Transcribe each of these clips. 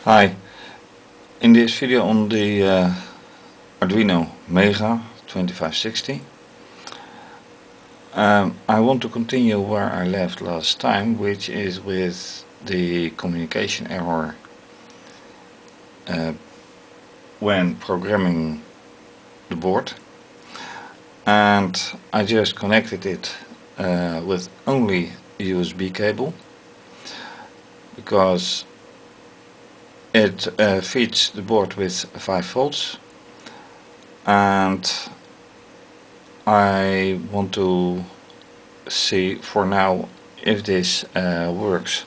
Hi, in this video on the Arduino Mega2560 I want to continue where I left last time, which is with the communication error when programming the board, and I just connected it with only a USB cable because it feeds the board with 5 volts, and I want to see for now if this works.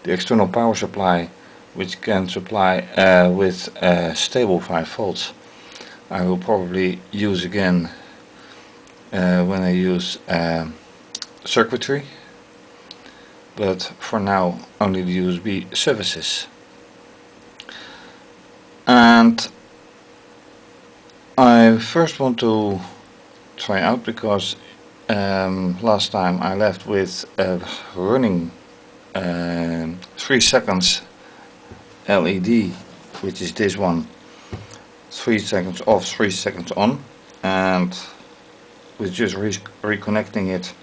The external power supply, which can supply with stable 5 volts, I will probably use again when I use circuitry, but for now only the USB services. And I first want to try out, because last time I left with a running 3 seconds LED, which is this one, 3 seconds off, 3 seconds on, and with just reconnecting it,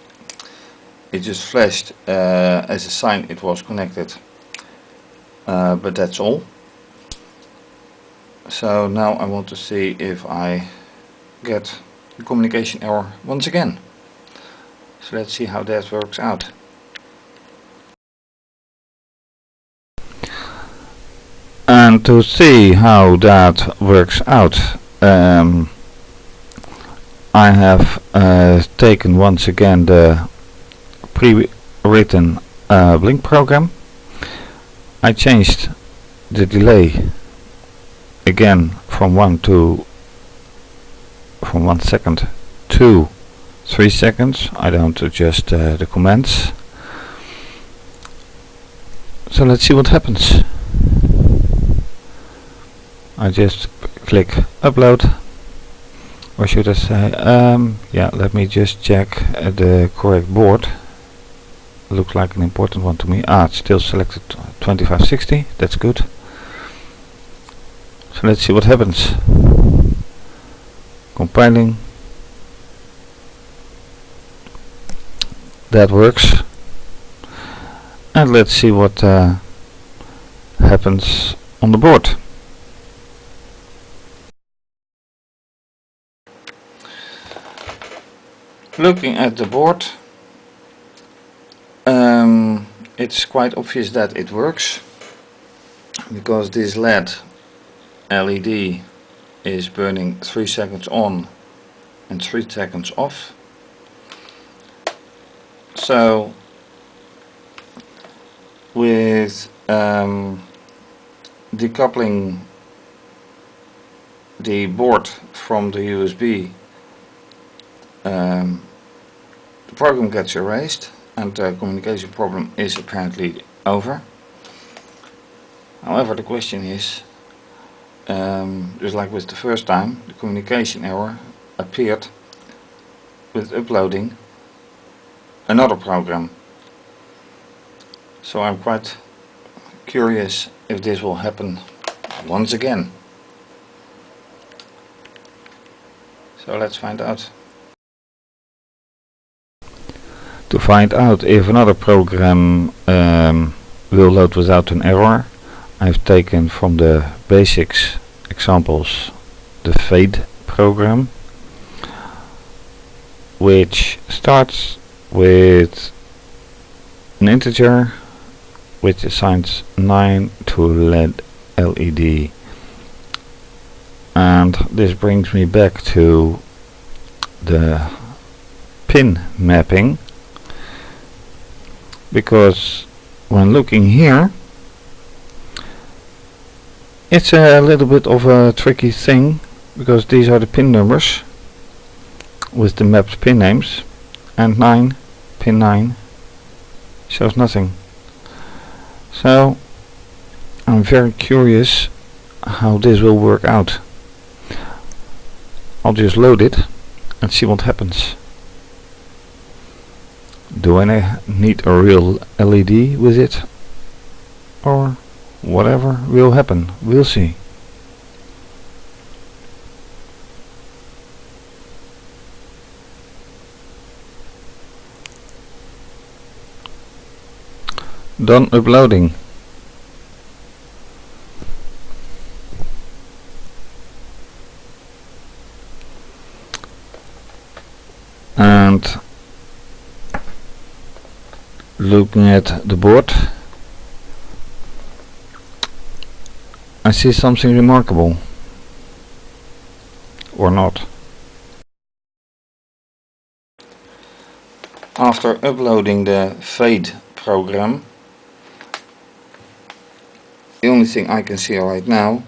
it just flashed as a sign it was connected, but that's all. So now I want to see if I get the communication error once again. So let's see how that works out. And to see how that works out, I have taken once again the pre-written Blink program. I changed the delay again from 1 second to 3 seconds. I don't adjust the commands. So let's see what happens. I just click upload, or should I say, yeah, let me just check the correct board. Looks like an important one to me. It's still selected 2560, that's good. So let's see what happens. Compiling. That works. And let's see what happens on the board. Looking at the board, it's quite obvious that it works, because this LED is burning 3 seconds on and 3 seconds off. So with decoupling the board from the USB, the program gets erased and the communication problem is apparently over. However, the question is, just like with the first time, the communication error appeared with uploading another program. So I'm quite curious if this will happen once again. So let's find out. To find out if another program will load without an error, I've taken from the basics examples the fade program, which starts with an integer which assigns 9 to LED, and this brings me back to the pin mapping, because when looking here, it's a little bit of a tricky thing, because these are the pin numbers with the mapped pin names, and pin 9 shows nothing. So I'm very curious how this will work out. I'll just load it and see what happens. Do I need a real LED with it, or whatever will happen, we'll see. Done uploading. And looking at the board, I see something remarkable. Or not. After uploading the fade program, the only thing I can see right now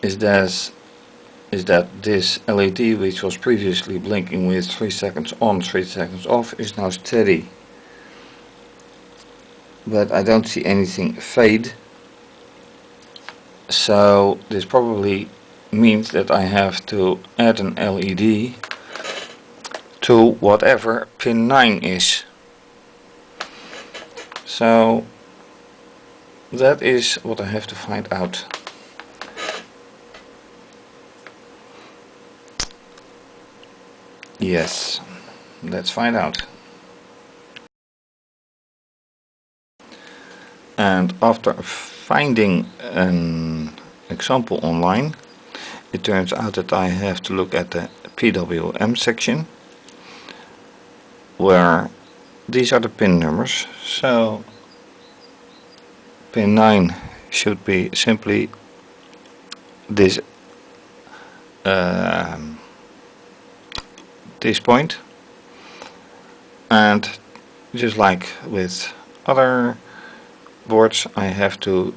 is that this LED, which was previously blinking with 3 seconds on, 3 seconds off, is now steady. But I don't see anything fade, so this probably means that I have to add an LED to whatever pin 9 is. So that is what I have to find out. Yes, let's find out. And after finding an example online, it turns out that I have to look at the PWM section, where these are the pin numbers. So pin 9 should be simply this this point, and just like with other boards, I have to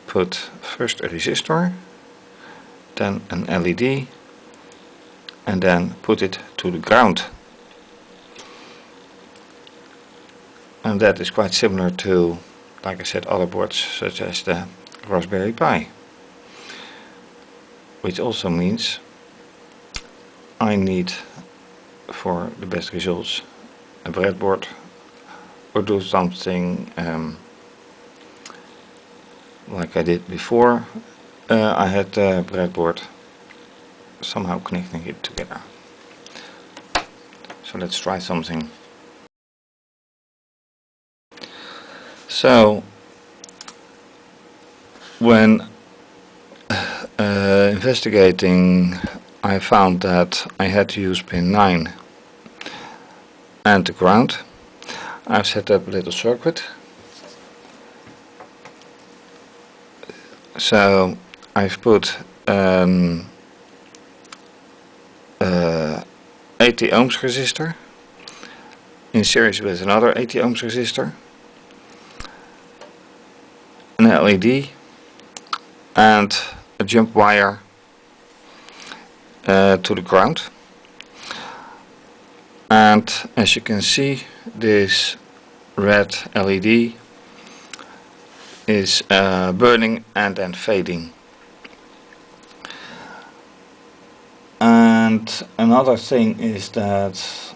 put first a resistor, then an LED, and then put it to the ground. And that is quite similar to, like I said, other boards such as the Raspberry Pi, which also means I need, for the best results, a breadboard, or do something like I did before. I had the breadboard somehow connecting it together. So let's try something. So when investigating, I found that I had to use pin 9 and the ground. I've set up a little circuit. So I've put 80 ohms resistor in series with another 80 ohms resistor, an LED, and a jump wire to the ground. And as you can see, this red LED is burning and then fading. And another thing is that,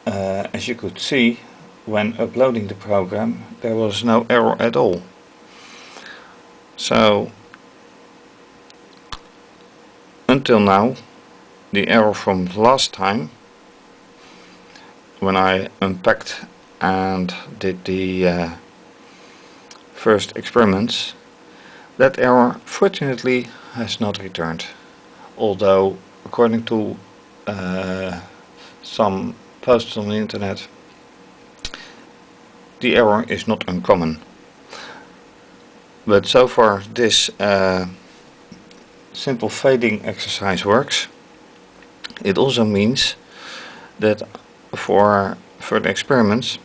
as you could see, when uploading the program, there was no error at all. So until now, the error from last time, when I unpacked and did the first experiments, that error fortunately has not returned, although according to some posts on the internet, the error is not uncommon. But so far this simple fading exercise works. It also means that for further experiments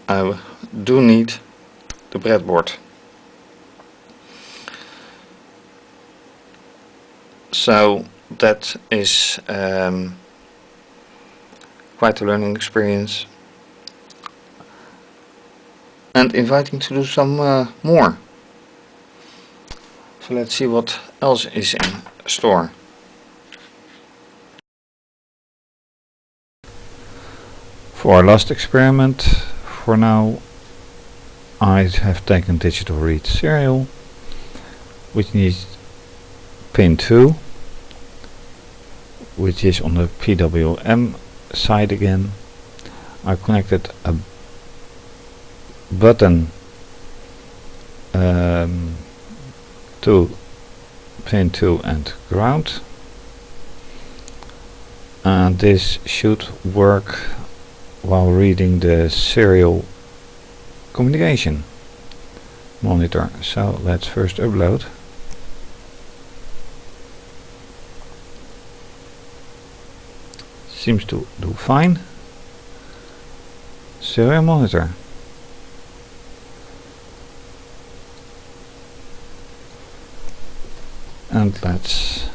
I do need the breadboard. So that is quite a learning experience, and inviting to do some more. So let's see what else is in store. For our last experiment, for now I have taken digital read serial, which needs pin 2, which is on the PWM side again. I connected a button to pin 2 and ground, and this should work while reading the serial communication monitor. So let's first upload. Seems to do fine. Serial monitor. And let's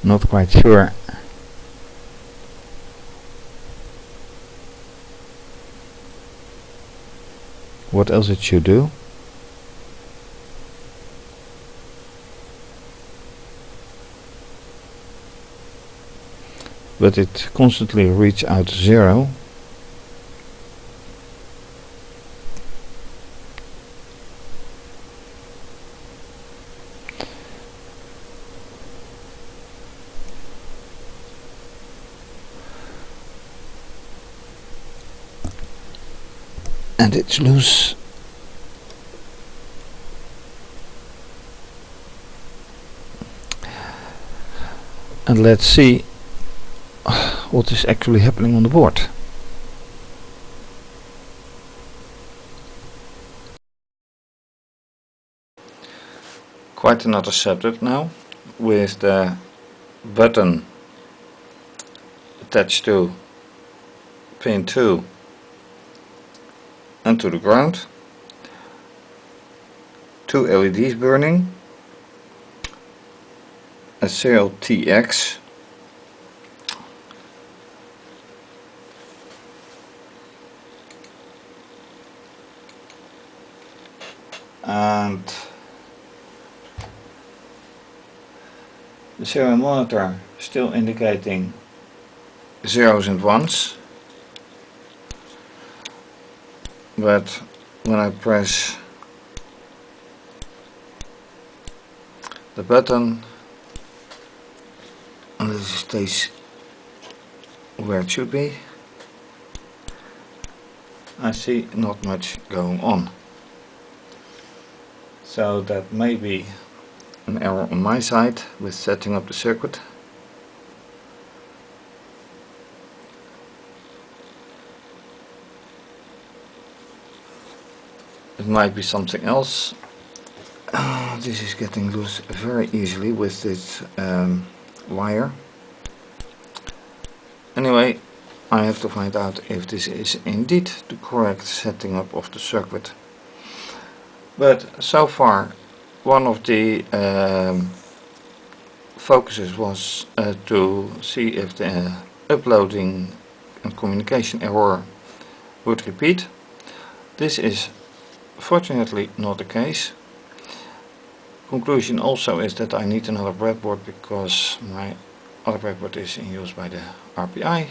not quite sure what else it should do. But it constantly reads out 0. And it's loose. And let's see what is actually happening on the board. Quite another setup now, with the button attached to pin 2 and to the ground. 2 LEDs burning, a serial TX, and the serial monitor still indicating zeros and ones, but when I press the button and it stays where it should be, I see not much going on. So that may be an error on my side with setting up the circuit. It might be something else. This is getting loose very easily with this wire. Anyway, I have to find out if this is indeed the correct setting up of the circuit. But so far, one of the focuses was to see if the uploading and communication error would repeat. This is fortunately not the case. Conclusion also is that I need another breadboard because my other breadboard is in use by the RPI,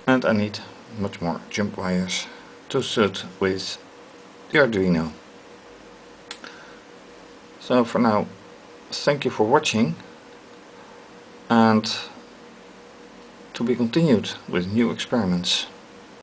and I need much more jump wires to suit with the Arduino. So for now, thank you for watching, and to be continued with new experiments.